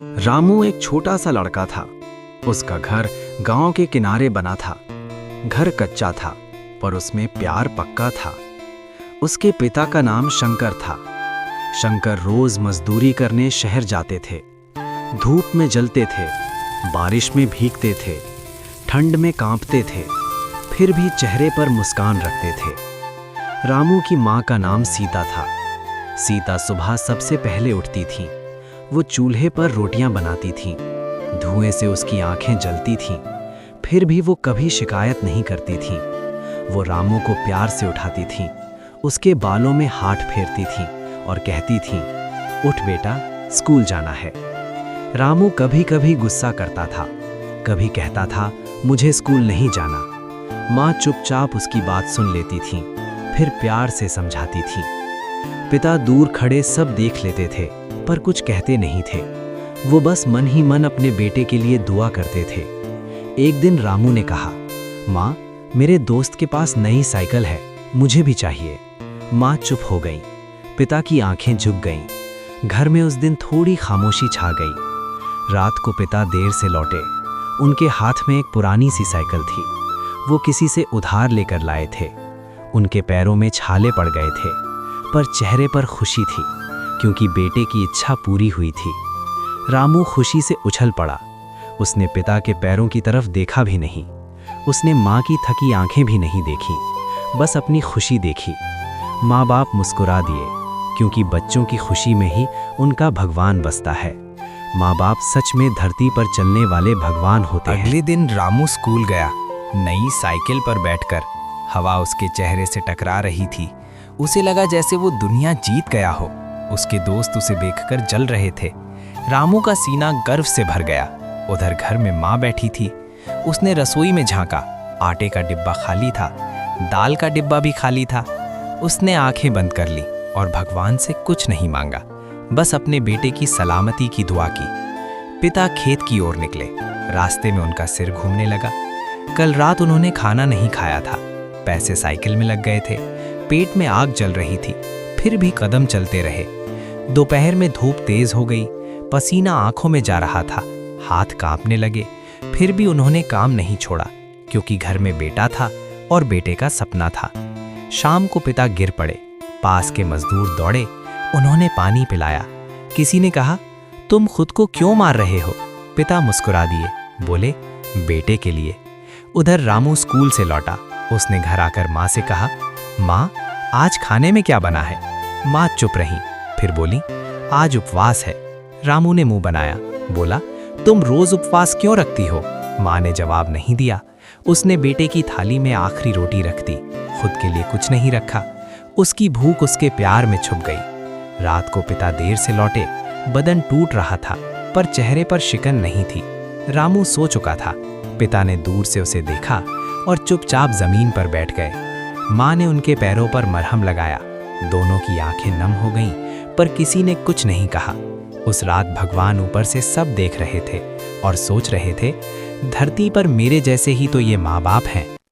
रामू एक छोटा सा लड़का था। उसका घर गांव के किनारे बना था। घर कच्चा था, पर उसमें प्यार पक्का था। उसके पिता का नाम शंकर था। शंकर रोज मजदूरी करने शहर जाते थे। धूप में जलते थे, बारिश में भीगते थे, ठंड में कांपते थे, फिर भी चेहरे पर मुस्कान रखते थे। रामू की माँ का नाम सीता था। सीता सुबह सबसे पहले उठती थी। वो चूल्हे पर रोटियां बनाती थीं। धुएं से उसकी आंखें जलती थीं, फिर भी वो कभी शिकायत नहीं करती थीं। वो रामू को प्यार से उठाती थीं, उसके बालों में हाथ फेरती थीं और कहती थीं, उठ बेटा, स्कूल जाना है। रामू कभी कभी गुस्सा करता था, कभी कहता था, मुझे स्कूल नहीं जाना। माँ चुपचाप उसकी बात सुन लेती थीं, फिर प्यार से समझाती थीं। पिता दूर खड़े सब देख लेते थे, पर कुछ कहते नहीं थे। वो बस मन ही मन अपने बेटे के लिए दुआ करते थे। एक दिन रामू ने कहा, माँ, मेरे दोस्त के पास नई साइकिल है, मुझे भी चाहिए। माँ चुप हो गई। पिता की आंखें झुक गईं। घर में उस दिन थोड़ी खामोशी छा गई। रात को पिता देर से लौटे। उनके हाथ में एक पुरानी सी साइकिल थी। वो किसी से उधार लेकर लाए थे। उनके पैरों में छाले पड़ गए थे, पर चेहरे पर खुशी थी, क्योंकि बेटे की इच्छा पूरी हुई थी। रामू खुशी से उछल पड़ा। उसने पिता के पैरों की तरफ देखा भी नहीं। उसने माँ की थकी आंखें भी नहीं देखी, बस अपनी खुशी देखी। माँ बाप मुस्कुरा दिए, क्योंकि बच्चों की खुशी में ही उनका भगवान बसता है। माँ बाप सच में धरती पर चलने वाले भगवान होते हैं। अगले दिन रामू स्कूल गया, नई साइकिल पर बैठकर। हवा उसके चेहरे से टकरा रही थी। उसे लगा जैसे वो दुनिया जीत गया हो। उसके दोस्त उसे देखकर जल रहे थे। रामू का सीना गर्व से भर गया। उधर घर में माँ बैठी थी। उसने रसोई में झांका। आटे का डिब्बा खाली था, दाल का डिब्बा भी खाली था। उसने आंखें बंद कर ली और भगवान से कुछ नहीं मांगा, बस अपने बेटे की सलामती की दुआ की। पिता खेत की ओर निकले। रास्ते में उनका सिर घूमने लगा। कल रात उन्होंने खाना नहीं खाया था। पैसे साइकिल में लग गए थे। पेट में आग जल रही थी, फिर भी कदम चलते रहे। दोपहर में धूप तेज हो गई। पसीना आंखों में जा रहा था, हाथ कांपने लगे। फिर भी उन्होंने काम नहीं छोड़ा, क्योंकि घर में बेटा था और बेटे का सपना था। शाम को पिता गिर पड़े। पास के मजदूर दौड़े, उन्होंने पानी पिलाया। किसी ने कहा, तुम खुद को क्यों मार रहे हो? पिता मुस्कुरा दिए, बोले, बेटे के लिए। उधर रामू स्कूल से लौटा। उसने घर आकर माँ से कहा, माँ, आज खाने में क्या बना है? माँ चुप रही, फिर बोली, आज उपवास है। रामू ने मुंह बनाया, बोला, तुम रोज उपवास क्यों रखती हो? माँ ने जवाब नहीं दिया। उसने बेटे की थाली में आखिरी रोटी रख दी, खुद के लिए कुछ नहीं रखा। उसकी भूख उसके प्यार में छुप गई। रात को पिता देर से लौटे। बदन टूट रहा था, पर चेहरे पर शिकन नहीं थी। रामू सो चुका था। पिता ने दूर से उसे देखा और चुपचाप जमीन पर बैठ गए। माँ ने उनके पैरों पर मरहम लगाया। दोनों की आंखें नम हो गईं, पर किसी ने कुछ नहीं कहा। उस रात भगवान ऊपर से सब देख रहे थे और सोच रहे थे, धरती पर मेरे जैसे ही तो ये माँ बाप हैं।